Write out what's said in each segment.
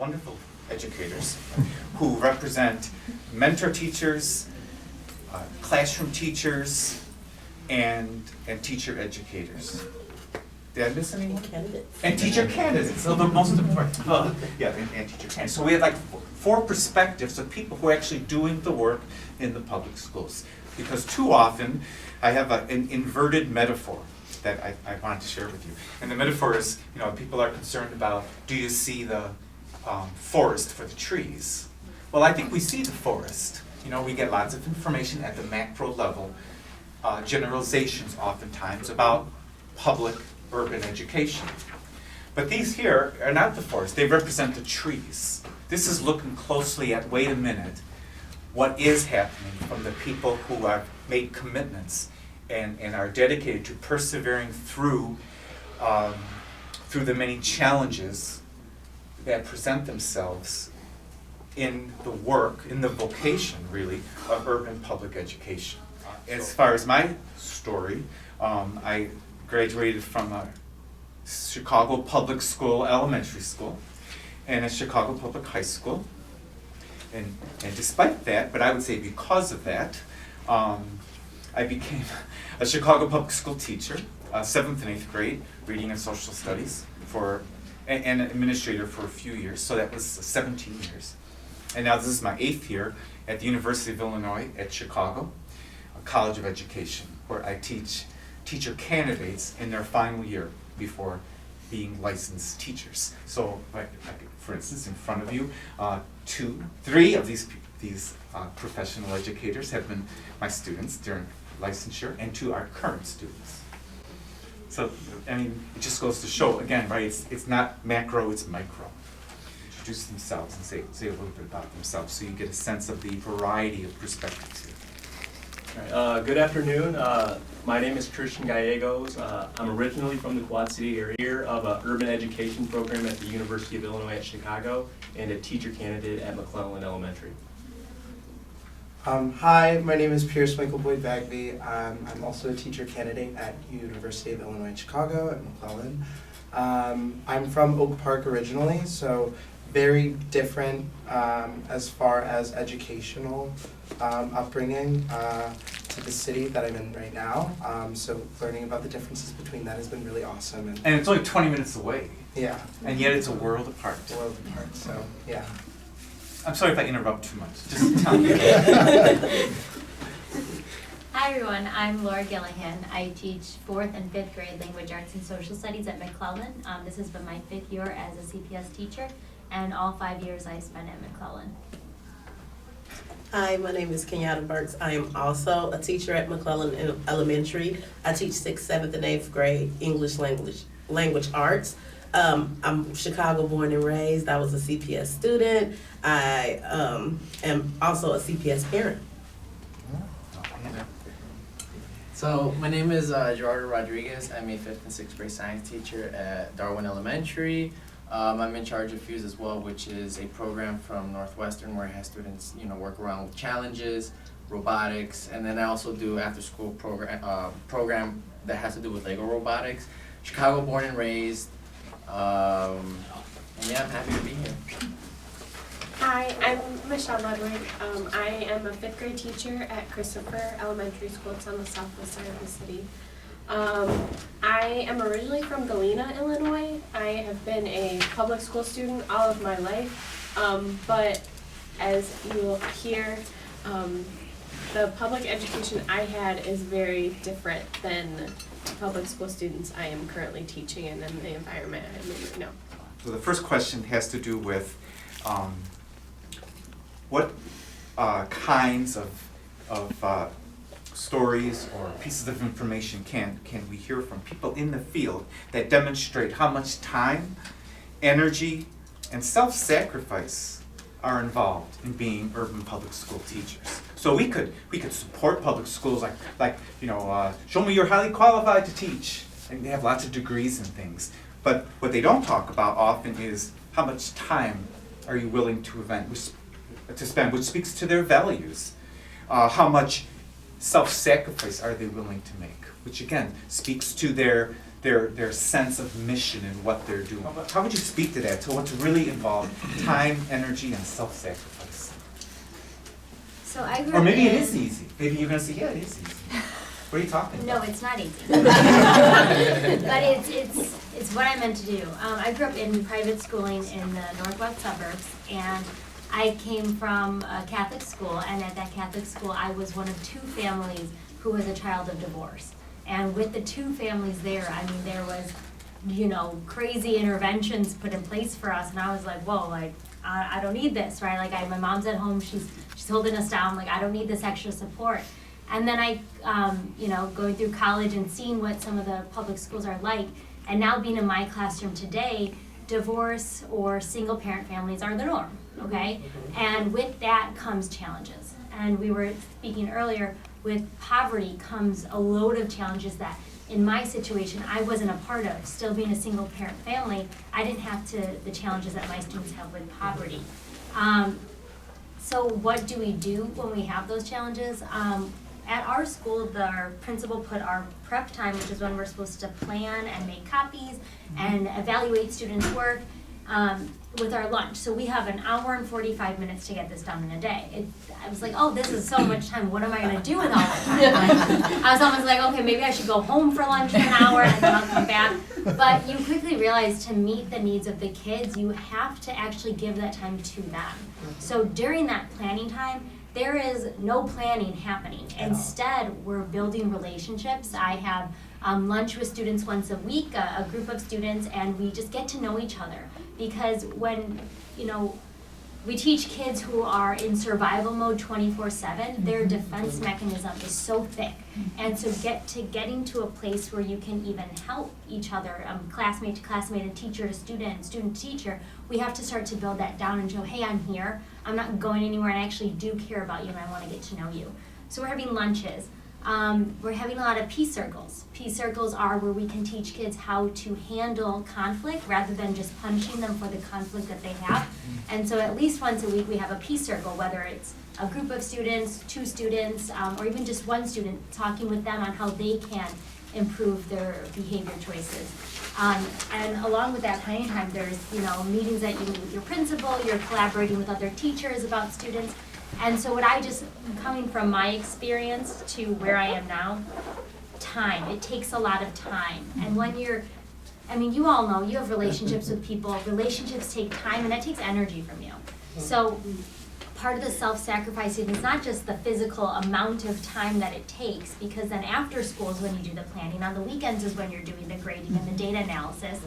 wonderful educators who represent mentor teachers, classroom teachers, and teacher educators. Did I miss anyone? And teacher candidates, so the most important. And teacher candidates. So we have like four perspectives of people who are actually doing the work in the public schools. Because too often, I have an inverted metaphor that I want to share with you. And the metaphor is, people are concerned about, do you see the forest for the trees? Well, I think we see the forest. We get lots of information at the macro level, generalizations oftentimes about public urban education. But these here are not the forest, they represent the trees. This is looking closely at, wait a minute, what is happening from the people who have made commitments and are dedicated to persevering through the many challenges that present themselves in the work, in the vocation really, of urban public education. As far as my story, I graduated from a Chicago public school elementary school and a Chicago public high school. And despite that, but I would say because of that, I became a Chicago public school teacher, 7th and 8th grade, reading and social studies, and an administrator for a few years, so that was 17 years. And now this is my 8th year at the University of Illinois at Chicago, a College of Education, where I teach teacher candidates in their final year before being licensed teachers. So, for instance, in front of you, 3 of these professional educators have been my students during licensure, and 2 are current students. So, it just goes to show, again, right, it's not macro, it's micro. Introduce themselves and say a little bit about themselves so you get a sense of the variety of perspectives here. All right, good afternoon. My name is Christian Gallegos. I'm originally from the Quad City area of an urban education program at the University of Illinois at Chicago and a teacher candidate at McClellan Elementary. Hi, my name is Pierce Michael Boyd Bagby. I'm also a teacher candidate at University of Illinois Chicago at McClellan. I'm from Oak Park originally, so very different as far as educational upbringing to the city that I'm in right now. So learning about the differences between that has been really awesome. And it's only 20 minutes away. Yeah. And yet it's a world apart. A world apart, so yeah. I'm sorry if I interrupt too much. Just tell me. Hi everyone, I'm Laura Gillihan. I teach 4th and 5th grade language arts and social studies at McClellan. This has been my 5th year as a CPS teacher, and all 5 years I spent at McClellan. Hi, my name is Kenyatta Burks. I am also a teacher at McClellan Elementary. I teach 6th, 7th, and 8th grade English language arts. I'm Chicago born and raised. I was a CPS student. I am also a CPS parent. So my name is Gerardo Rodriguez. I'm a 5th and 6th grade science teacher at Darwin Elementary. I'm in charge of FUSE as well, which is a program from Northwestern where I have students, work around with challenges, robotics, and then I also do after-school program that has to do with Lego robotics. Chicago born and raised, and yeah, I'm happy to be here. Hi, I'm Michelle Ludwig. I am a 5th grade teacher at Christopher Elementary School. It's on the southwest side of the city. I am originally from Galena, Illinois. I have been a public school student all of my life, but as you will hear, the public education I had is very different than the public school students I am currently teaching in and the environment I'm in right now. So the first question has to do with what kinds of stories or pieces of information can we hear from people in the field that demonstrate how much time, energy, and self-sacrifice are involved in being urban public school teachers. So we could support public schools like show me you're highly qualified to teach, and they have lots of degrees and things. But what they don't talk about often is how much time are you willing to spend, which speaks to their values. How much self-sacrifice are they willing to make, which again speaks to their their sense of mission and what they're doing. How would you speak to that, to what's really involved, time, energy, and self-sacrifice? So I grew Or up maybe it in- is easy. Maybe you're gonna say, yeah, it is easy. What are you talking No, about? it's not easy. But it's what I meant to do. I grew up in private schooling in the northwest suburbs, and I came from a Catholic school, and at that Catholic school, I was one of 2 families who was a child of divorce. And with the 2 families there, I mean, there was, crazy interventions put in place for us, and I was like, whoa, like, I don't need this, right? Like, my mom's at home, she's holding us down, like, I don't need this extra support. And then I, going through college and seeing what some of the public schools are like, and now being in my classroom today, divorce or single parent families are the norm, okay? And with that comes challenges. And we were speaking earlier, with poverty comes a load of challenges that in my situation I wasn't a part of. Still being a single parent family, I didn't have the challenges that my students have with poverty. So what do we do when we have those challenges? At our school, our principal put our prep time, which is when we're supposed to plan and make copies and evaluate students' work, with our lunch. So we have an hour and 45 minutes to get this done in a day. I was like, oh, this is so much time. What am I going to do with all that time? Like, I was almost like, okay, maybe I should go home for lunch for an hour and then I'll come back. But you quickly realize to meet the needs of the kids, you have to actually give that time to them. So during that planning time, there is no planning happening. Instead, we're building relationships. I have lunch with students once a week, a group of students, and we just get to know each other. Because when, we teach kids who are in survival mode 24/7, their defense mechanism is so thick. And so getting to a place where you can even help each other, classmate to classmate, and teacher to student, student to teacher, we have to start to build that down and show, hey, I'm here, I'm not going anywhere, and I actually do care about you, and I want to get to know you. So we're having lunches. We're having a lot of peace circles. Peace circles are where we can teach kids how to handle conflict rather than just punishing them for the conflict that they have. And so at least once a week we have a peace circle, whether it's a group of students, 2 students, or even just 1 student, talking with them on how they can improve their behavior choices. And along with that planning time, there's meetings that you meet with your principal, you're collaborating with other teachers about students. And so coming from my experience to where I am now, time, it takes a lot of time. And when you all know, you have relationships with people, relationships take time and that takes energy from you. So part of the self-sacrificing is not just the physical amount of time that it takes, because then after school is when you do the planning, on the weekends is when you're doing the grading and the data analysis,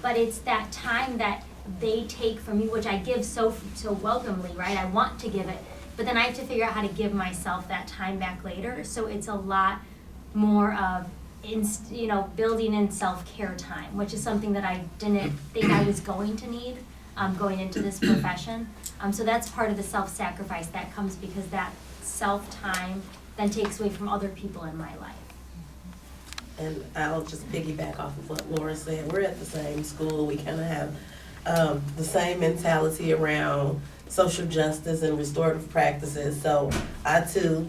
but it's that time that they take from you, which I give so welcomely, right? I want to give it. But then I have to figure out how to give myself that time back later. So it's a lot more of, building in self-care time, which is something that I didn't think I was going to need going into this profession. So that's part of the self-sacrifice that comes because that self-time then takes away from other people in my life. And I'll just piggyback off of what Laura said. We're at the same school. We kind of have the same mentality around social justice and restorative practices. So I too,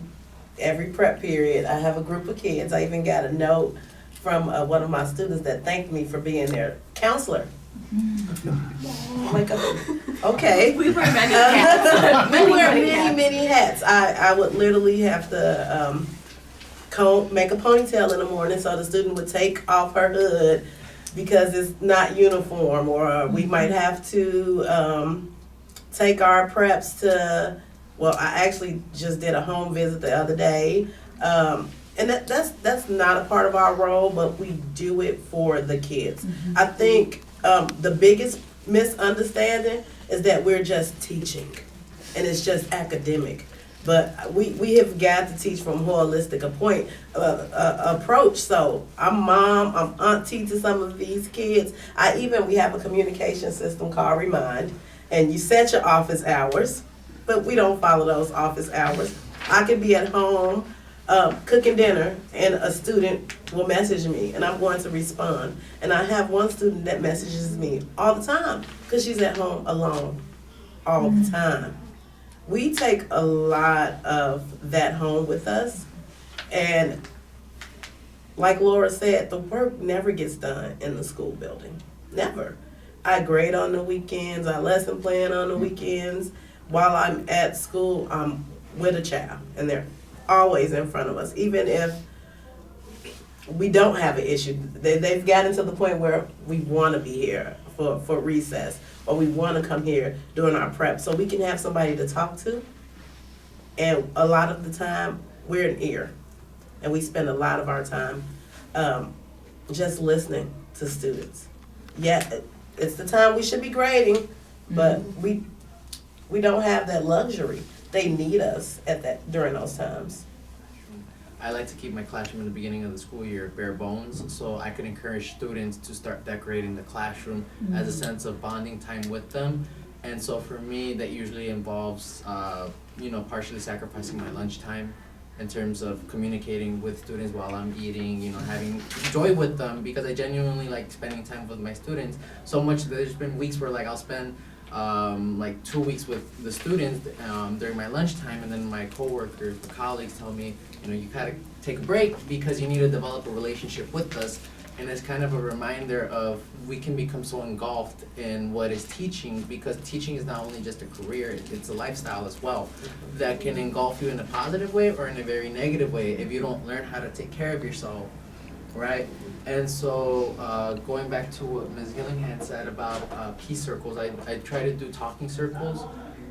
every prep period, I have a group of kids. I even got a note from one of my students that thanked me for being their counselor. I'm like, okay. We wear many hats. We wear many hats. I would literally have to make a ponytail in the morning so the student would take off her hood because it's not uniform, or we might have to take our preps to, I actually just did a home visit the other day. And that's not a part of our role, but we do it for the kids. I think the biggest misunderstanding is that we're just teaching and it's just academic. But we have got to teach from holistic approach. So I'm mom, I'm auntie to some of these kids. We have a communication system called Remind, and you set your office hours, but we don't follow those office hours. I could be at home cooking dinner and a student will message me and I'm going to respond. And I have one student that messages me all the time because she's at home alone all the time. We take a lot of that home with us, and like Laura said, the work never gets done in the school building. Never. I grade on the weekends, I lesson plan on the weekends. While I'm at school, I'm with a child, and they're always in front of us. Even if we don't have an issue, they've gotten to the point where we want to be here for recess, or we want to come here during our prep so we can have somebody to talk to. And a lot of the time, we're an ear, and we spend a lot of our time just listening to students. Yeah, it's the time we should be grading, but we don't have that luxury. They need us during those times. I like to keep my classroom in the beginning of the school year bare bones, so I could encourage students to start decorating the classroom as a sense of bonding time with them. And so for me, that usually involves, partially sacrificing my lunchtime in terms of communicating with students while I'm eating, having joy with them, because I genuinely like spending time with my students so much that there's been weeks where I'll spend 2 weeks with the students during my lunchtime, and then my coworkers, the colleagues tell me, you gotta take a break because you need to develop a relationship with us. And it's kind of a reminder of we can become so engulfed in what is teaching, because teaching is not only just a career, it's a lifestyle as well that can engulf you in a positive way or in a very negative way if you don't learn how to take care of yourself, right? And so going back to what Ms. Gillingham said about peace circles, I try to do talking circles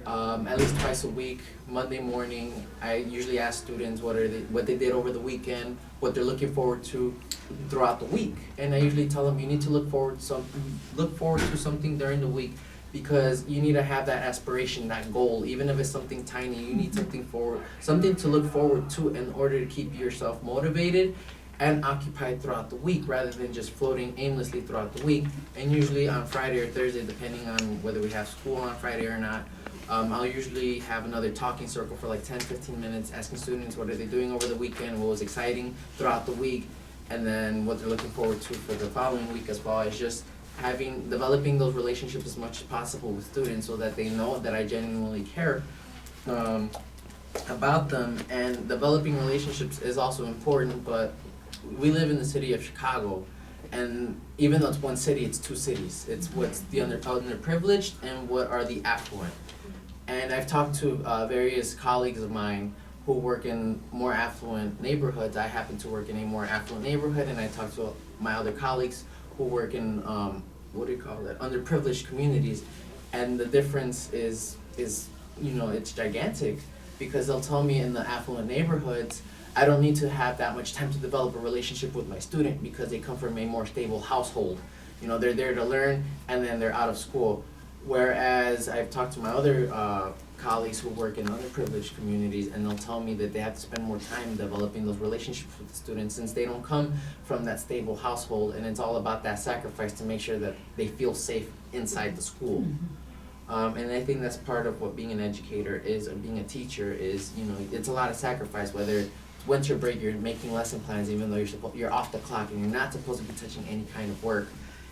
at least twice a week. Monday morning, I usually ask students what they did over the weekend, what they're looking forward to throughout the week, and I usually tell them you need to look forward to something during the week, because you need to have that aspiration, that goal, even if it's something tiny. You need something to look forward to in order to keep yourself motivated and occupied throughout the week, rather than just floating aimlessly throughout the week. And usually on Friday or Thursday, depending on whether we have school on Friday or not, I'll usually have another talking circle for 10-15 minutes, asking students what are they doing over the weekend, what was exciting throughout the week, and then what they're looking forward to for the following week as well. It's just developing those relationships as much as possible with students so that they know that I genuinely care about them. And developing relationships is also important, but we live in the city of Chicago, and even though it's one city, it's two cities. It's what's the underprivileged and what are the affluent. And I've talked to various colleagues of mine who work in more affluent neighborhoods. I happen to work in a more affluent neighborhood, and I talk to my other colleagues who work in underprivileged communities. And the difference is it's gigantic, because they'll tell me in the affluent neighborhoods, I don't need to have that much time to develop a relationship with my student because they come from a more stable household. They're there to learn, and then they're out of school. Whereas I've talked to my other colleagues who work in underprivileged communities, and they'll tell me that they have to spend more time developing those relationships with the students, since they don't come from that stable household, and it's all about that sacrifice to make sure that they feel safe inside the school. And I think that's part of what being an educator is, or being a teacher is, it's a lot of sacrifice. Whether it's winter break, you're making lesson plans even though you're off the clock and you're not supposed to be touching any kind of work,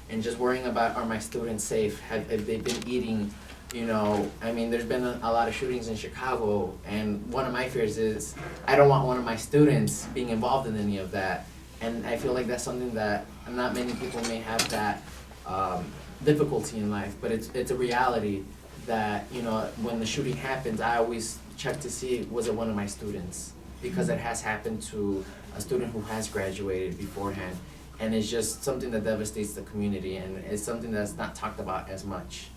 and just worrying about, are my students safe, have they been eating, there's been a lot of shootings in Chicago, and one of my fears is I don't want one of my students being involved in any of that. And I feel like that's something that not many people may have that difficulty in life, but it's a reality that, when the shooting happens, I always check to see, was it one of my students? Because it has happened to a student who has graduated beforehand, and it's just something that devastates the community, and it's something that's not talked about as much.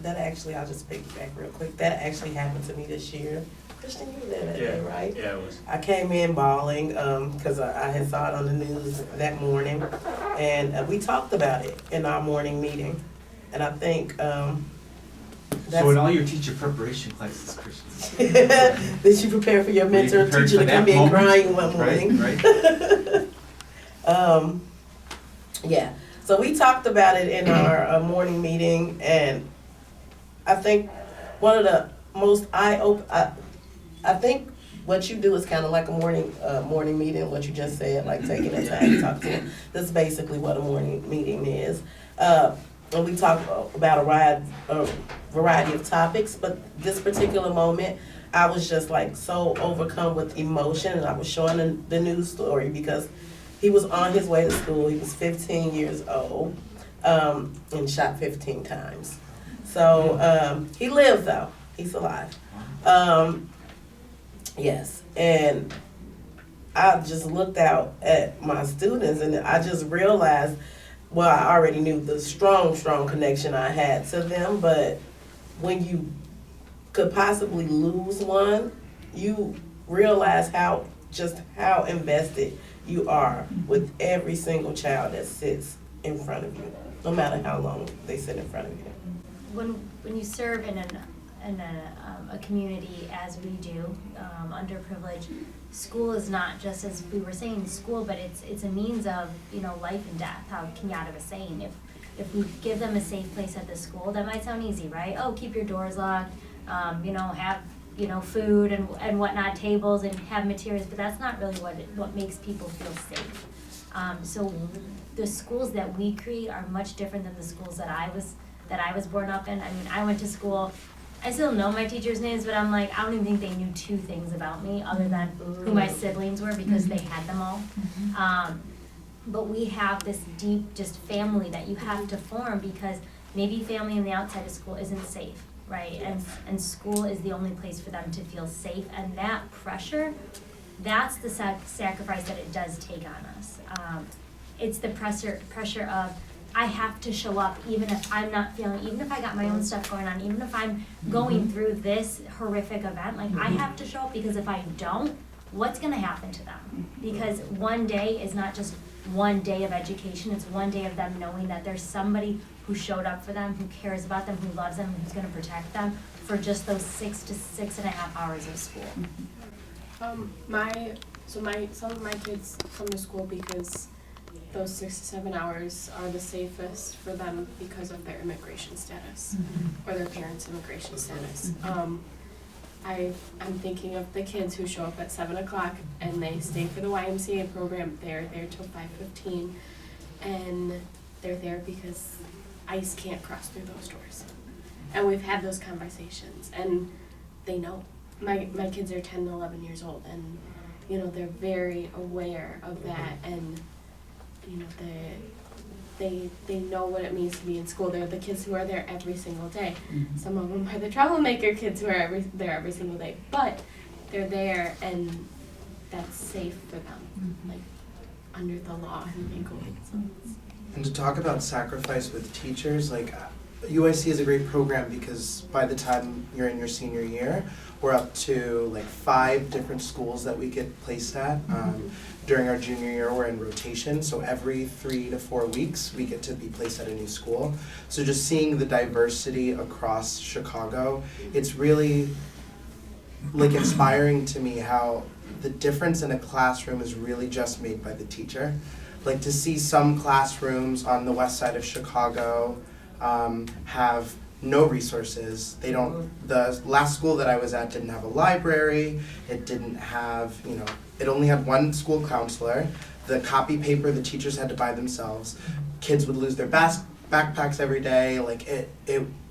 That actually, I'll just piggyback real quick. That actually happened to me this year. Christian, you were there that day, right? Yeah, it was. I came in bawling because I had saw it on the news that morning, and we talked about it in our morning meeting. And I think So in all your teacher preparation classes, Christian, did you prepare for your were you mentor prepared teacher for to that come in moment? crying one morning? Right. Yeah, so we talked about it in our morning meeting, and I think one of the most I think what you do is kind of like a morning meeting, what you just said, like taking the time to talk to them. That's basically what a morning meeting is. And we talk about a variety of topics, but this particular moment, I was just like so overcome with emotion, and I was showing the news story because he was on his way to school. He was 15 years old, and shot 15 times. So he lived though. He's alive. Yes, and I just looked out at my students, and I just realized, well, I already knew the strong connection I had to them, but when you could possibly lose one, you realize how invested you are with every single child that sits in front of you, no matter how long they sit in front of you. When you serve in a community as we do, underprivileged, school is not just, as we were saying, school, but it's a means of, life and death, how Kenyatta was saying. If we give them a safe place at the school, that might sound easy, right? Oh, keep your doors locked, have, food and whatnot, tables, and have materials, but that's not really what makes people feel safe. So the schools that we create are much different than the schools that I was born up in. I mean, I went to school, I still know my teachers' names, but I'm like, I don't even think they knew two things about me other than who my siblings were, because they had them all. But we have this deep just family that you have to form, because maybe family on the outside of school isn't safe, right? And school is the only place for them to feel safe, and that pressure, that's the sacrifice that it does take on us. It's the pressure of, I have to show up even if I'm not feeling, even if I got my own stuff going on, even if I'm going through this horrific event, like I have to show up, because if I don't, what's gonna happen to them? Because one day is not just one day of education, it's one day of them knowing that there's somebody who showed up for them, who cares about them, who loves them, who's gonna protect them for just those 6 to 6.5 hours of school. Some of my kids come to school because those 6 to 7 hours are the safest for them because of their immigration status or their parents' immigration status. I'm thinking of the kids who show up at 7 o'clock and they stay for the YMCA program. They're there till 5:15, and they're there because ICE can't cross through those doors. And we've had those conversations, and they know. My kids are 10 and 11 years old, and they're very aware of that, and they know what it means to be in school. They're the kids who are there every single day. Some of them are the troublemaker kids who are there every single day, but they're there, and that's safe for them, like under the law and legal. And to talk about sacrifice with teachers, like UIC is a great program because by the time you're in your senior year, we're up to like 5 different schools that we get placed at. During our junior year, we're in rotation, so every 3 to 4 weeks, we get to be placed at a new school. So just seeing the diversity across Chicago, it's really like inspiring to me how the difference in a classroom is really just made by the teacher. Like to see some classrooms on the west side of Chicago have no resources. The last school that I was at didn't have a library, it didn't have, it only had one school counselor. The copy paper the teachers had to buy themselves. Kids would lose their backpacks every day. Like it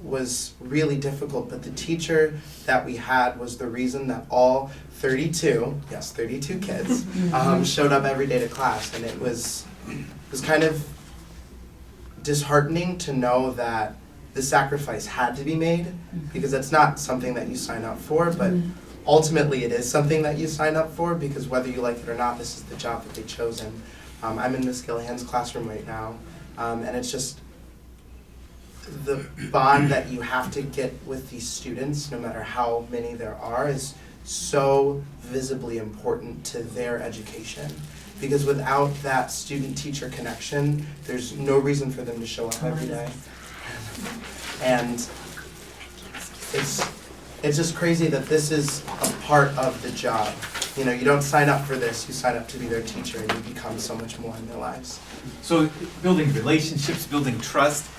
was really difficult, but the teacher that we had was the reason that all 32 kids showed up every day to class, and it was kind of disheartening to know that the sacrifice had to be made, because it's not something that you sign up for, but ultimately it is something that you sign up for, because whether you like it or not, this is the job that they've chosen. I'm in Miss Gillihan's classroom right now, and it's just the bond that you have to get with these students, no matter how many there are, is so visibly important to their education. Because without that student-teacher connection, there's no reason for them to show up every day. And it's just crazy that this is a part of the job. You don't sign up for this, you sign up to be their teacher, and you become so much more in their lives. So building relationships, building trust,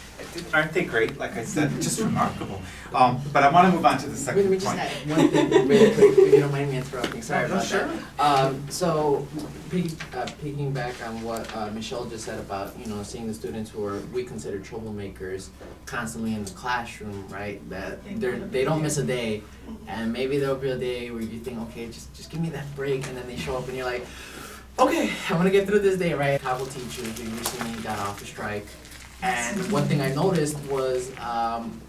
Aren't they great? Like I said, just remarkable. But I want to move on to the second Let me just point. add one thing really quick, if you don't mind me interrupting. Sorry No, about sure. that. So, picking back on what Michelle just said about, seeing the students who are, we consider troublemakers constantly in the classroom, right? That they don't miss a day, and maybe there'll be a day where you think, okay, just give me that break, and then they show up and you're like, okay, I'm gonna get through this day, right? Travel teachers, we recently got off the strike. And one thing I noticed was,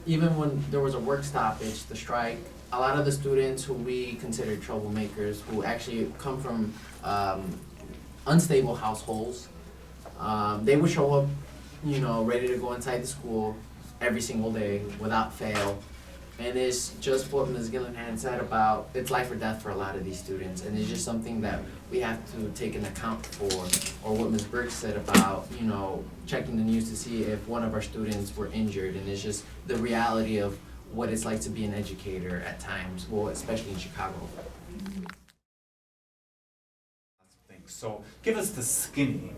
even when there was a work stoppage, the strike, a lot of the students who we consider troublemakers, who actually come from unstable households, they would show up, ready to go inside the school every single day without fail. And it's just what Ms. Gillihan said about it's life or death for a lot of these students, and it's just something that we have to take into account for. Or what Ms. Burke said about, checking the news to see if one of our students were injured, and it's just the reality of what it's like to be an educator at times, well, especially in Chicago. So give us the skinny,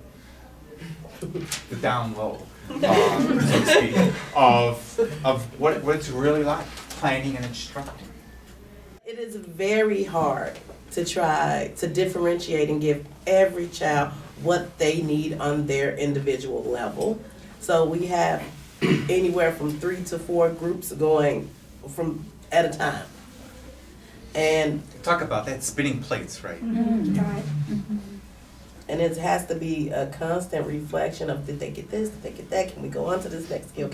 the down low, so to speak, of what it's really like planning and instructing. It is very hard to try to differentiate and give every child what they need on their individual level. So we have anywhere from 3 to 4 groups going from at a time. And Talk about that, spinning plates, right? And it has to be a constant reflection of, did they get this, did they get that, can we go on to this next skill,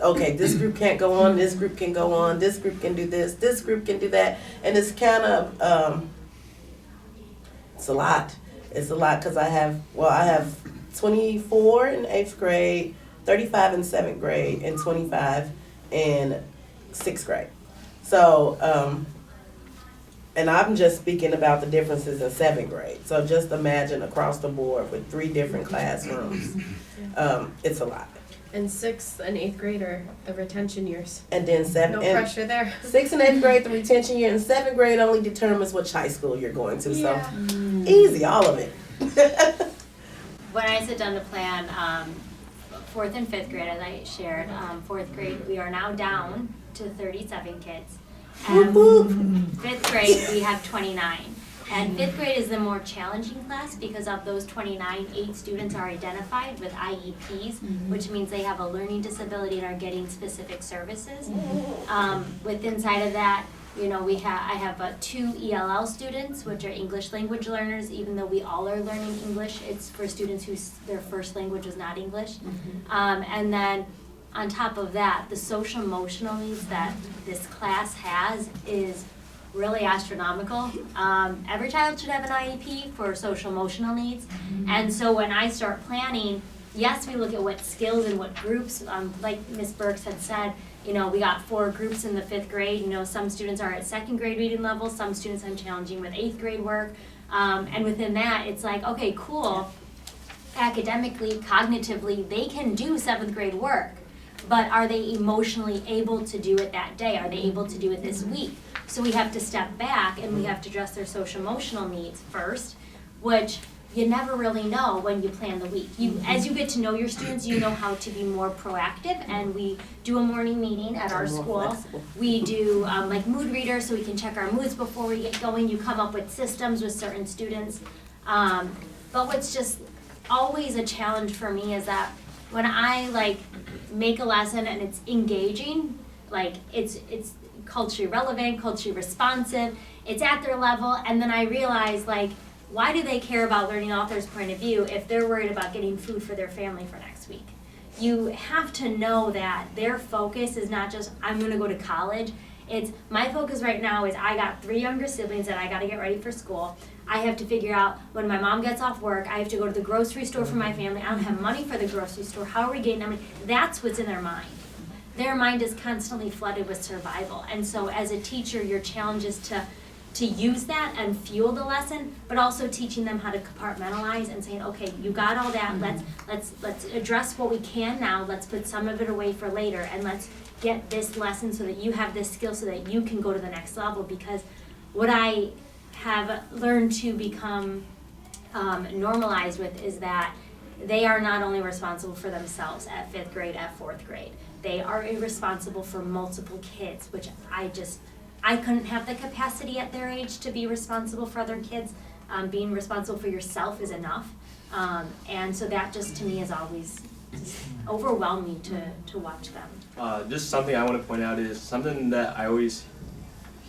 okay, this group can't go on, this group can go on, this group can do this group can do that, and it's kind of, it's a lot, because I have 24 in 8th grade, 35 in 7th grade, and 25 in 6th grade. So, and I'm just speaking about the differences in 7th grade. So just imagine across the board with 3 different classrooms. It's a lot. And 6th and 8th grade are the retention years. And then No pressure there. 6th and 8th grade, the retention year, and 7th grade only determines which high school you're going to. Yeah. So easy, all of it. When I sit down to plan 4th and 5th grade, as I shared, 4th grade, we are now down to 37 kids. Whoop, whoop. 5th grade, we have 29. And 5th grade is the more challenging class because of those 29, 8 students are identified with IEPs, which means they have a learning disability and are getting specific services. With inside of that, I have 2 ELL students, which are English language learners. Even though we all are learning English, it's for students whose their first language is not English. And then on top of that, the social emotional needs that this class has is really astronomical. Every child should have an IEP for social emotional needs. And so when I start planning, yes, we look at what skills and what groups, like Ms. Burks had said, we got 4 groups in the 5th grade. Some students are at 2nd grade reading level, some students I'm challenging with 8th grade work. And within that, it's like, okay, cool. Academically, cognitively, they can do 7th grade work. But are they emotionally able to do it that day? Are they able to do it this week? So we have to step back and we have to address their social emotional needs first, which you never really know when you plan the week. As you get to know your students, you know how to be more proactive, and we do a morning meeting at our school. We do like mood readers so we can check our moods before we get going. You come up with systems with certain students. But what's just always a challenge for me is that when I make a lesson and it's engaging, it's culturally relevant, culturally responsive, it's at their level, and then I realize why do they care about learning author's point of view if they're worried about getting food for their family for next week? You have to know that their focus is not just, I'm gonna go to college. It's, my focus right now is I got 3 younger siblings that I gotta get ready for school. I have to figure out when my mom gets off work, I have to go to the grocery store for my family. I don't have money for the grocery store. How are we getting that money? That's what's in their mind. Their mind is constantly flooded with survival. And so as a teacher, your challenge is to use that and fuel the lesson, but also teaching them how to compartmentalize and saying, okay, you got all that, let's address what we can now, let's put some of it away for later, and let's get this lesson so that you have this skill so that you can go to the next level. Because what I have learned to become normalized with is that they are not only responsible for themselves at 5th grade, at 4th grade, they are responsible for multiple kids, which I couldn't have the capacity at their age to be responsible for other kids. Being responsible for yourself is enough. And so that just to me is always just overwhelming to watch them. Just something I want to point out is something that I always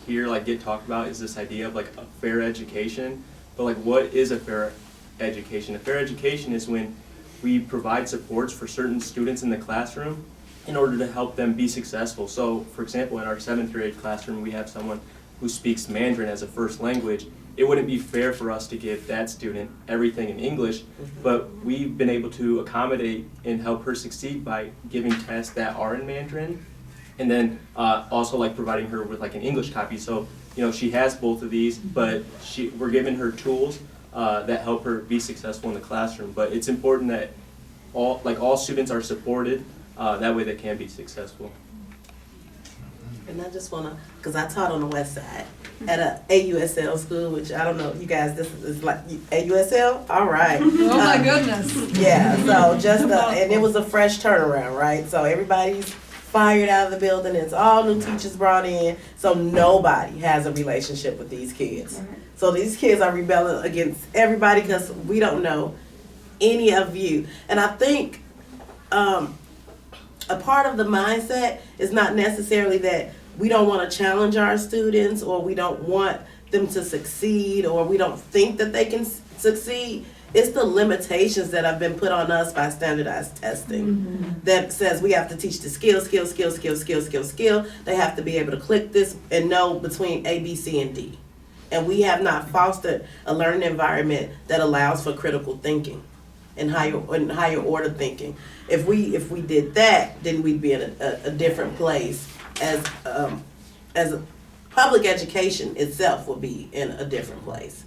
hear like get talked about is this idea of like a fair education. But like, what is a fair education? A fair education is when we provide supports for certain students in the classroom in order to help them be successful. So, for example, in our 7th grade classroom, we have someone who speaks Mandarin as a first language. It wouldn't be fair for us to give that student everything in English, but we've been able to accommodate and help her succeed by giving tests that are in Mandarin, and then also like providing her with like an English copy. So, you know, she has both of these, but we're giving her tools that help her be successful in the classroom. But it's important that all students are supported. That way they can be successful. And I just wanna, cause I taught on the west side at a AUSL school, which I don't know, you guys, this is like AUSL? All right. Oh my goodness. Yeah, so just, and it was a fresh turnaround, right? So everybody's fired out of the building, it's all new teachers brought in, so nobody has a relationship with these kids. So these kids are rebelling against everybody because we don't know any of you. And I think a part of the mindset is not necessarily that we don't want to challenge our students, or we don't want them to succeed, or we don't think that they can succeed. It's the limitations that have been put on us by standardized testing that says we have to teach the skill. They have to be able to click this and know between A, B, C, and D. And we have not fostered a learning environment that allows for critical thinking and higher order thinking. If we did that, then we'd be in a different place. As public education itself would be in a different place.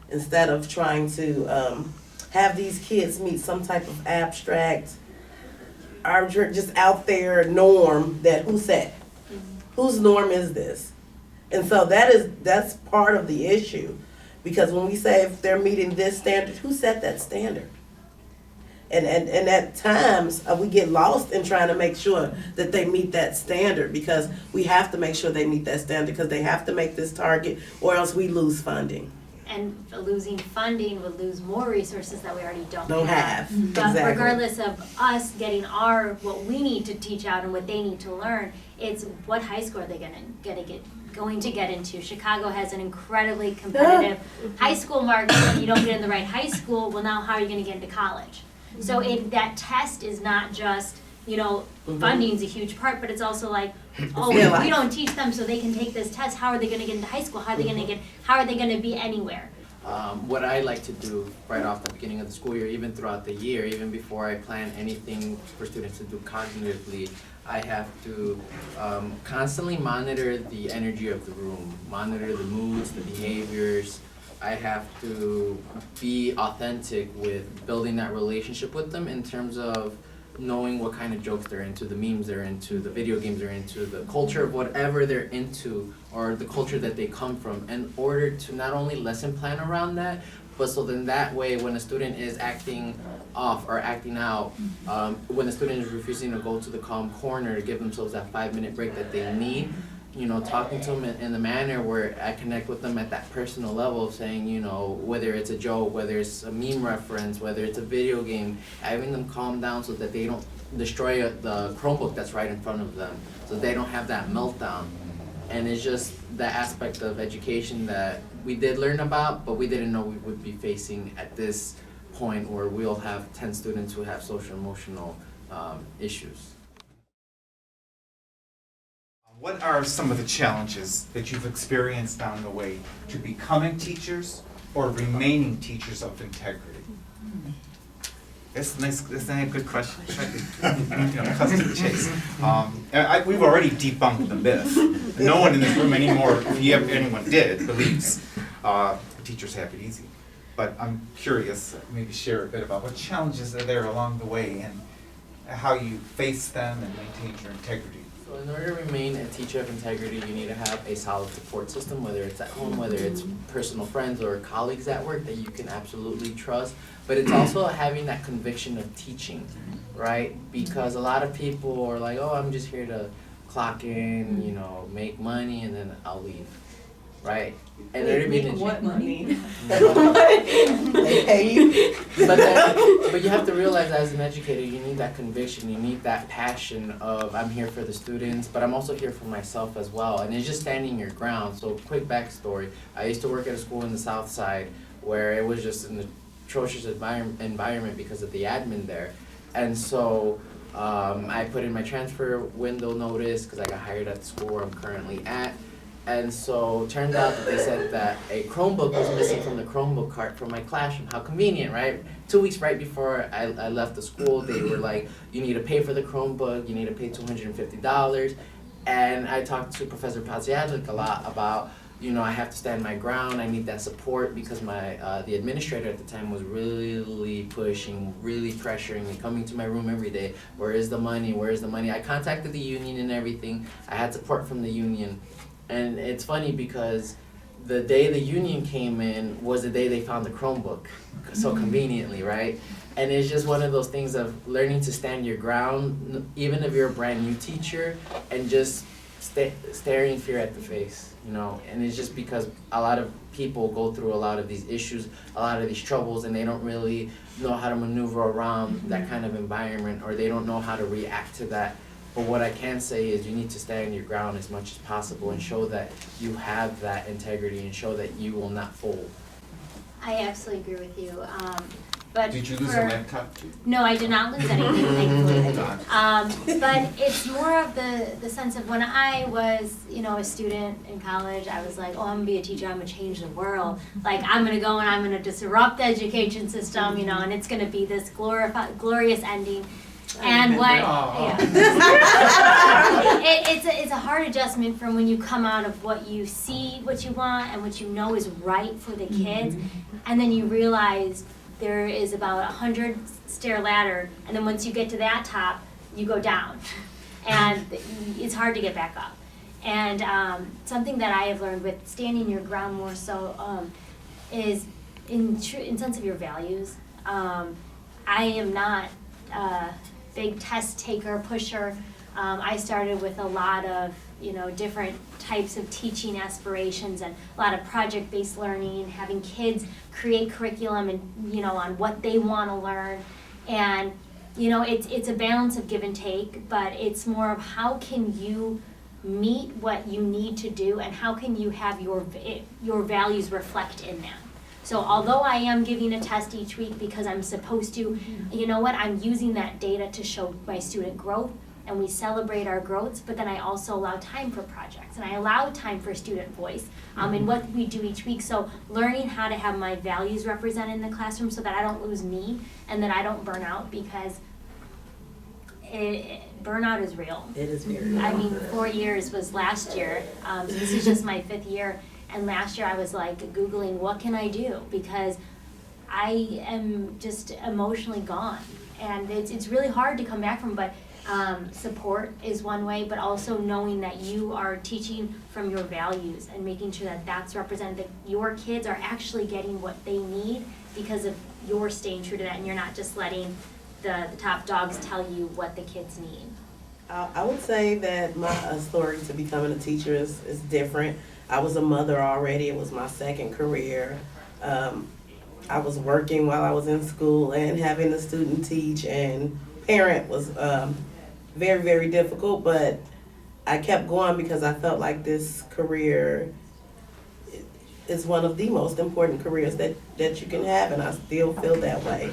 Instead of trying to have these kids meet some type of abstract, just out there norm that who set? Whose norm is this? And so that's part of the issue, because when we say if they're meeting this standard, who set that standard? And at times we get lost in trying to make sure that they meet that standard, because we have to make sure they meet that standard because they have to make this target, or else we lose funding. And losing funding would lose more resources that we already don't have. But Exactly. regardless of us getting what we need to teach out and what they need to learn, it's what high school are they going to get into. Chicago has an incredibly competitive high school market. If you don't get in the right high school, well, now how are you going to get into college? So that test is not just, funding's a huge part, but it's also like, we don't teach them so they can take this test. How are they going to get into high school? How are they going to be anywhere? What I like to do right off the beginning of the school year, even throughout the year, even before I plan anything for students to do cognitively, I have to constantly monitor the energy of the room, monitor the moods, the behaviors. I have to be authentic with building that relationship with them in terms of knowing what kind of jokes they're into, the memes they're into, the video games they're into, the culture of whatever they're into, or the culture that they come from, in order to not only lesson plan around that, but so then that way when a student is acting off or acting out, when the student is refusing to go to the calm corner to give themselves that 5-minute break that they need, talking to them in the manner where I connect with them at that personal level of saying, whether it's a joke, whether it's a meme reference, whether it's a video game, having them calm down so that they don't destroy the Chromebook that's right in front of them, so they don't have that meltdown. And it's just the aspect of education that we did learn about, but we didn't know we would be facing at this point where we'll have 10 students who have social emotional issues. What are some of the challenges that you've experienced down the way to becoming teachers or remaining teachers of integrity? That's nice. That's a good question. Cut to the chase. We've already debunked the myth. No one in this room anymore, if anyone did, believes teachers have it easy. But I'm curious, maybe share a bit about what challenges are there along the way and how you face them and maintain your integrity So in order to remain a teacher of integrity, you need to have a solid support system, whether it's at home, whether it's personal friends or colleagues at work that you can absolutely trust. But it's also having that conviction of teaching, right? Because a lot of people are like, oh, I'm just here to clock in, you know, make money, and then I'll leave, right? And they're being what money? They pay you. but you have to realize as an educator, you need that conviction, you need that passion of I'm here for the students, but I'm also here for myself as well. And it's just standing your ground. So quick backstory, I used to work at a school in the South Side where it was just an atrocious environment because of the admin there. And so I put in my transfer window notice because I got hired at the school where I'm currently at. And so turned out that they said that a Chromebook was missing from the Chromebook cart from my classroom. How convenient, right? 2 weeks right before I left the school, they were like, you need to pay for the Chromebook, you need to pay $250. And I talked to Professor Podsiadlik a lot about, you know, I have to stand my ground, I need that support because my the administrator at the time was really pushing, really pressuring me, coming to my room every day. Where is the money? Where is the money? I contacted the union and everything. I had support from the union. And it's funny because the day the union came in was the day they found the Chromebook, so conveniently, right? And it's just one of those things of learning to stand your ground, even if you're a brand new teacher, and just staring fear at the face, you know? And it's just because a lot of people go through a lot of these issues, a lot of these troubles, and they don't really know how to maneuver around that kind of environment, or they don't know how to react to that. But what I can say is you need to stand your ground as much as possible and show that you have that integrity and show that you will not fold. I absolutely agree with you. But Did you lose a laptop too? No, I did not lose anything, thankfully. But it's more of the sense of when I was, you know, a student in college, I was like, oh, I'm gonna be a teacher, I'm gonna change the world. Like, I'm gonna go and I'm gonna disrupt the education system, you know, and it's gonna be this glorious ending. And what, yeah. It's a hard adjustment from when you come out of what you see, what you want, and what you know is right for the kids, and then you realize there is about 100 stair ladder, and then once you get to that top, you go down, and it's hard to get back up. And something that I have learned with standing your ground more so is in sense of your values. I am not big test taker, pusher. I started with a lot of, you know, different types of teaching aspirations and a lot of project-based learning, having kids create curriculum and, you know, on what they want to learn. And, you know, it's a balance of give and take, but it's more of how can you meet what you need to do and how can you have your values reflect in that. So although I am giving a test each week because I'm supposed to, you know what, I'm using that data to show my student growth, and we celebrate our growths, but then I also allow time for projects, and I allow time for student voice in what we do each week. So learning how to have my values represented in the classroom so that I don't lose me and that I don't burn out, because burnout is real. It is very real. I mean, 4 years was last year, so this is just my 5th year. And last year I was like Googling, what can I do? Because I am just emotionally gone. And it's really hard to come back from, but support is one way, but also knowing that you are teaching from your values and making sure that that's represented, that your kids are actually getting what they need because of your staying true to that, and you're not just letting the top dogs tell you what the kids need. I would say that my story to becoming a teacher is different. I was a mother already. It was my second career. I was working while I was in school and having a student teach and parent was very, very difficult, but I kept going because I felt like this career is one of the most important careers that you can have, and I still feel that way.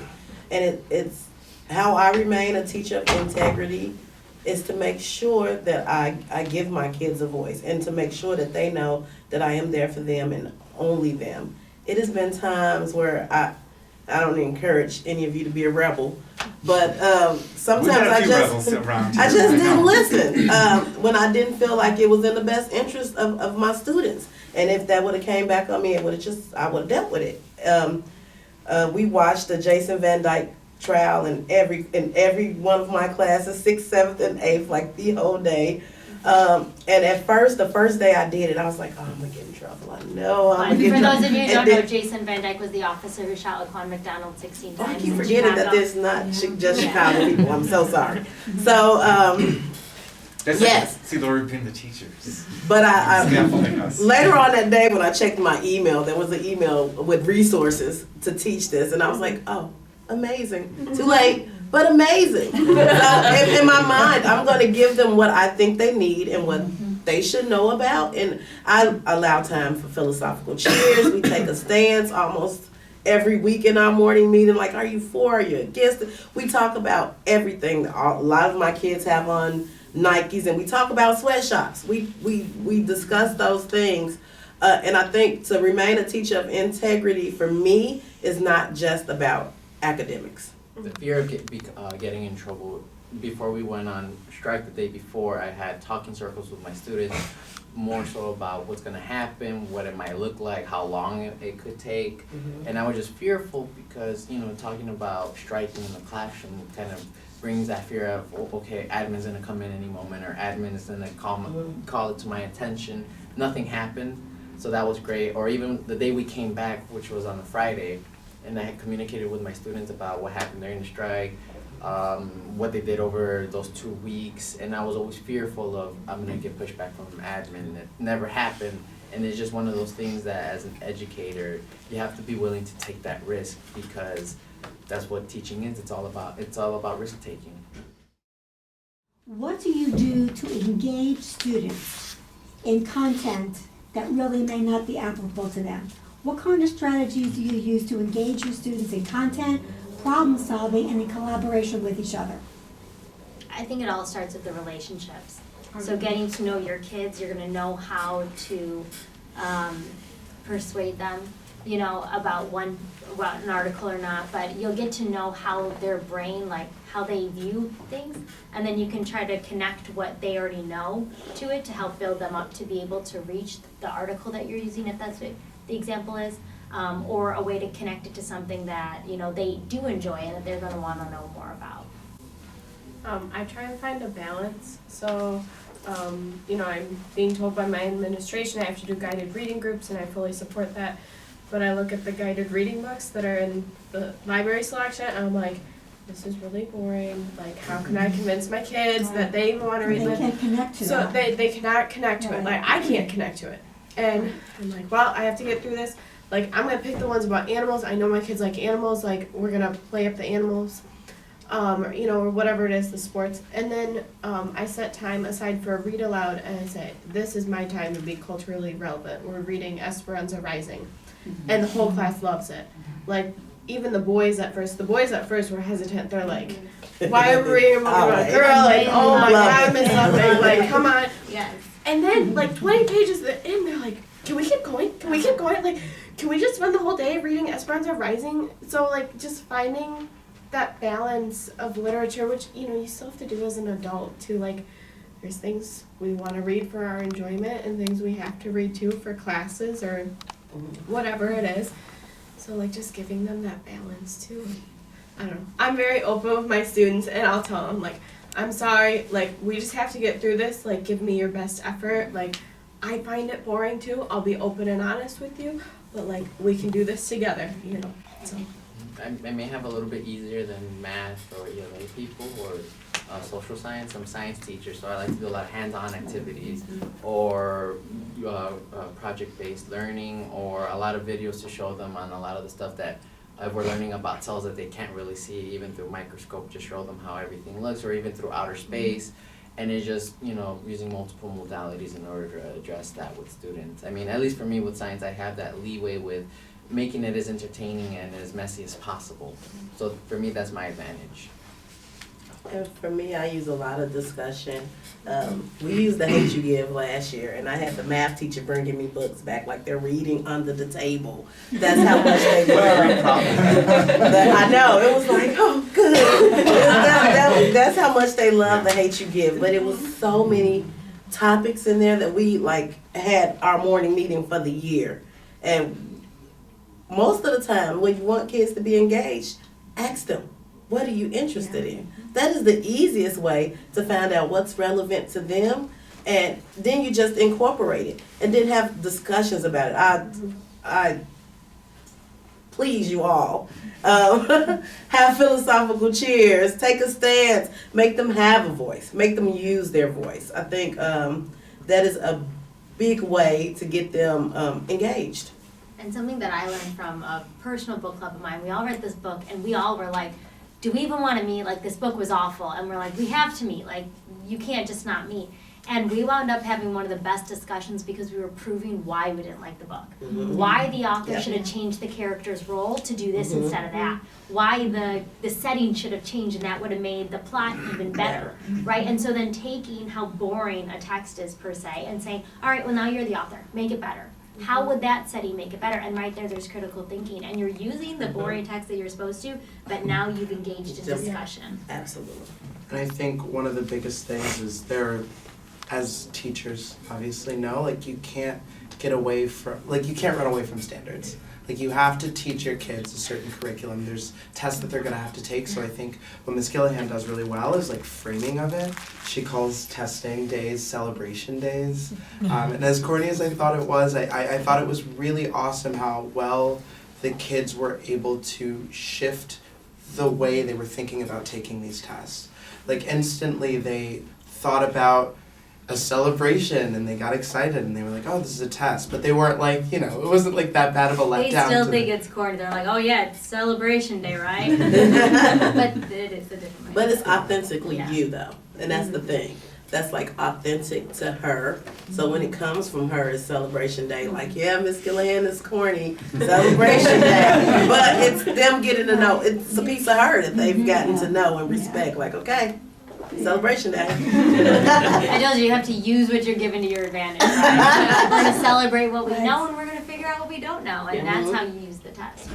And it's how I remain a teacher of integrity is to make sure that I give my kids a voice and to make sure that they know that I am there for them and only them. It has been times where I don't encourage any of you to be a rebel, but sometimes I just didn't listen when I didn't feel like it was in the best interest of my students. And if that would have came back on me, I would have dealt with it. We watched the Jason Van Dyke trial in every one of my classes, 6th, 7th, and 8th, like the whole day. And at first, the first day I did it, I was like, oh, I'm gonna get in trouble. I know I'm But gonna get in for trouble. those of you who And don't know, then- Jason Van Dyke was the officer who shot Laquan McDonald 16 Oh, I times keep in forgetting that Chicago. there's not just Chicago people. I'm so sorry. So, That's Yes. like, see, Lori being the teachers. but I Scaffolding us. later on that day when I checked my email, there was an email with resources to teach this, and I was like, oh, amazing. Too late, but amazing. So in my mind, I'm going to give them what I think they need and what they should know about, and I allow time for philosophical cheers. We take a stance almost every week in our morning meeting, like, are you for, are you against it? We talk about everything. A lot of my kids have on Nikes, and we talk about sweatshops. We discuss those things, and I think to remain a teacher of integrity for me is not just about academics. The fear of getting in trouble. Before we went on strike the day before, I had talking circles with my students, more so about what's going to happen, what it might look like, how long it could take. And I was just fearful because, you know, talking about striking in the classroom kind of brings that fear of, oh, okay, admin's going to come in any moment, or admin is going to call it to my attention. Nothing happened, so that was great. Or even the day we came back, which was on a Friday, and I had communicated with my students about what happened during the strike, what they did over those 2 weeks, and I was always fearful of, I'm gonna get pushback from admin. It never happened, and it's just one of those things that as an educator, you have to be willing to take that risk, because that's what teaching is. It's all about risk taking. What do you do to engage students in content that really may not be applicable to them? What kind of strategies do you use to engage your students in content, problem solving, and in collaboration with each other? I think it all starts with the relationships. So getting to know your kids, you're gonna know how to persuade them, you know, about an article or not, but you'll get to know how their brain, like how they view things, and then you can try to connect what they already know to it to help build them up to be able to reach the article that you're using, if that's what the example is, or a way to connect it to something that, you know, they do enjoy and that they're gonna wanna know more about. I try and find a balance. So, you know, I'm being told by my administration I have to do guided reading groups, and I fully support that. But I look at the guided reading books that are in the library selection, and I'm like, this is really boring. Like, how can I convince my kids that they even want to read They this? can't connect to So that. they cannot connect to it. Like, I can't connect to it. And I'm like, well, I have to get through this. Like, I'm gonna pick the ones about animals. I know my kids like animals. Like, we're gonna play up the animals, or, you know, or whatever it is, the sports. And then I set time aside for a read aloud, and I say, this is my time to be culturally relevant. We're reading Esperanza Rising, and the whole class loves it. Like, even the boys at first were hesitant. They're like, why are we reading a book about a girl? Like, oh my God, Miss Loving, like, come on. Yes. And then, like, 20 pages in, they're like, can we keep going? Can we keep going? Like, can we just spend the whole day reading Esperanza Rising? So, like, just finding that balance of literature, which, you know, you still have to do as an adult, too. Like, there's things we want to read for our enjoyment and things we have to read, too, for classes or whatever it is. So, like, just giving them that balance, too. I don't know. I'm very open with my students, and I'll tell them, like, I'm sorry, like, we just have to get through this. Like, give me your best effort. Like, I find it boring, too. I'll be open and honest with you. But, like, we can do this together, you know. So. I may have a little bit easier than math or ELA people or social science. I'm a science teacher, so I like to do a lot of hands-on activities or project-based learning, or a lot of videos to show them on a lot of the stuff that we're learning about cells that they can't really see even through a microscope. Just show them how everything looks, or even through outer space. And it's just, you know, using multiple modalities in order to address that with students. I mean, at least for me with science, I have that leeway with making it as entertaining and as messy as possible. So for me, that's my advantage. And for me, I use a lot of discussion. We used the Hate You Give last year, and I had the math teacher bringing me books back like they're reading under the table. That's how much they love. I know, it was like, oh, good. That's how much they love the Hate You Give. But it was so many topics in there that we like had our morning meeting for the year. And most of the time, when you want kids to be engaged, ask them, what are you interested in? That is the easiest way to find out what's relevant to them. and then you just incorporate it, and then have discussions about it. I please you all, have philosophical cheers, take a stance, make them have a voice, make them use their voice. I think that is a big way to get them engaged. And something that I learned from a personal book club of mine, we all read this book and we all were like, do we even want to meet? Like, this book was awful. And we're like, we have to meet. Like, you can't just not meet. And we wound up having one of the best discussions because we were proving why we didn't like the book. Why the author should have changed the character's role to do this instead of that. Why the setting should have changed, and that would have made the plot even better, right? And so then taking how boring a text is per se and saying, all right, well now you're the author, make it better. How would that setting make it better? And right there's critical thinking. And you're using the boring text that you're supposed to, but now you've engaged in discussion. Absolutely. And I think one of the biggest things is as teachers obviously know, like you can't get away from, like you can't run away from standards. Like you have to teach your kids a certain curriculum. There's tests that they're gonna have to take. So I think what Ms. Gillihan does really well is like framing of it. She calls testing days celebration days. And as corny as I thought it was, I thought it was really awesome how well the kids were able to shift the way they were thinking about taking these tests. Like instantly they thought about a celebration and they got excited and they were like, oh, this is a test. But they weren't like, you know, it wasn't like that bad of a letdown. They still to think them. it's corny. They're like, oh yeah, it's celebration day, right? But it is a different way. But it's authentically Yeah. you though, and that's the thing. That's like authentic to her. So when it comes from her, it's celebration day. Like, yeah, Miss Gillian is corny, celebration day. But it's them getting to know. It's a piece of her that they've gotten to know and respect. Like, okay, celebration day. I told you have to use what you're given to your advantage. Right? We're gonna celebrate what we know, and we're gonna figure out what we don't know, and that's how you use the test,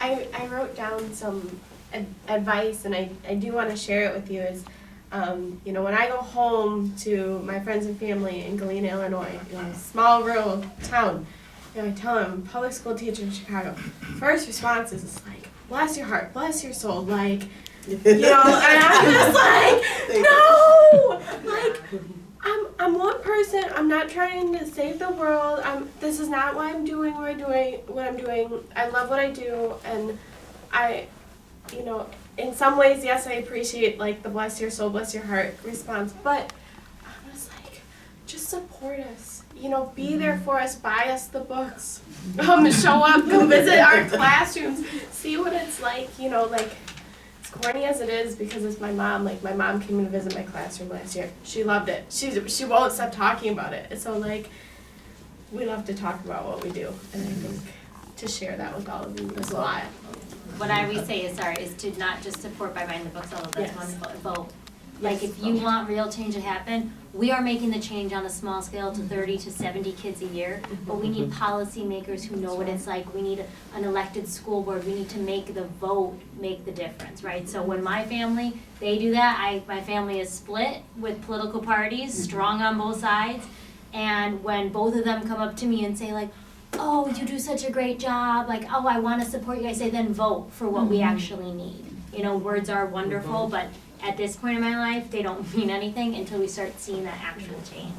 right? I wrote down some advice, and I do want to share it with you. Is you know, when I go home to my friends and family in Galena, Illinois, you know, a small rural town, you know, I tell them, I'm a public school teacher in Chicago. First response is like, bless your heart, bless your soul, like, you know, and I'm just like, no, like, I'm one person. I'm not trying to save the world. This is not why I'm doing what I'm doing. I love what I do, and you know, in some ways, yes, I appreciate like the bless your soul, bless your heart response, but I'm just like, just support us. You know, be there for us, buy us the books, show up, come visit our classrooms, see what it's like. You know, like as corny as it is, because it's my mom. Like my mom came to visit my classroom last year. She loved it. She won't stop talking about it. So like, we love to talk about what we do, and I think to share that with all of you is a lot. What I always say is, is to not just support by buying the books, although that's Yes. wonderful, vote. Like if you want real change to happen, we are making the change on a small scale to 30 to 70 kids a year, but we need policymakers who know what it's like. We need an elected school board. We need to make the vote make the difference, right? So when my family, they do that, my family is split with political parties, strong on both sides, and when both of them come up to me and say like, oh, you do such a great job, like, oh, I want to support you, I say then vote for what we actually need. You know, words are wonderful, but at this point in my life, they don't mean anything until we start seeing that actual change.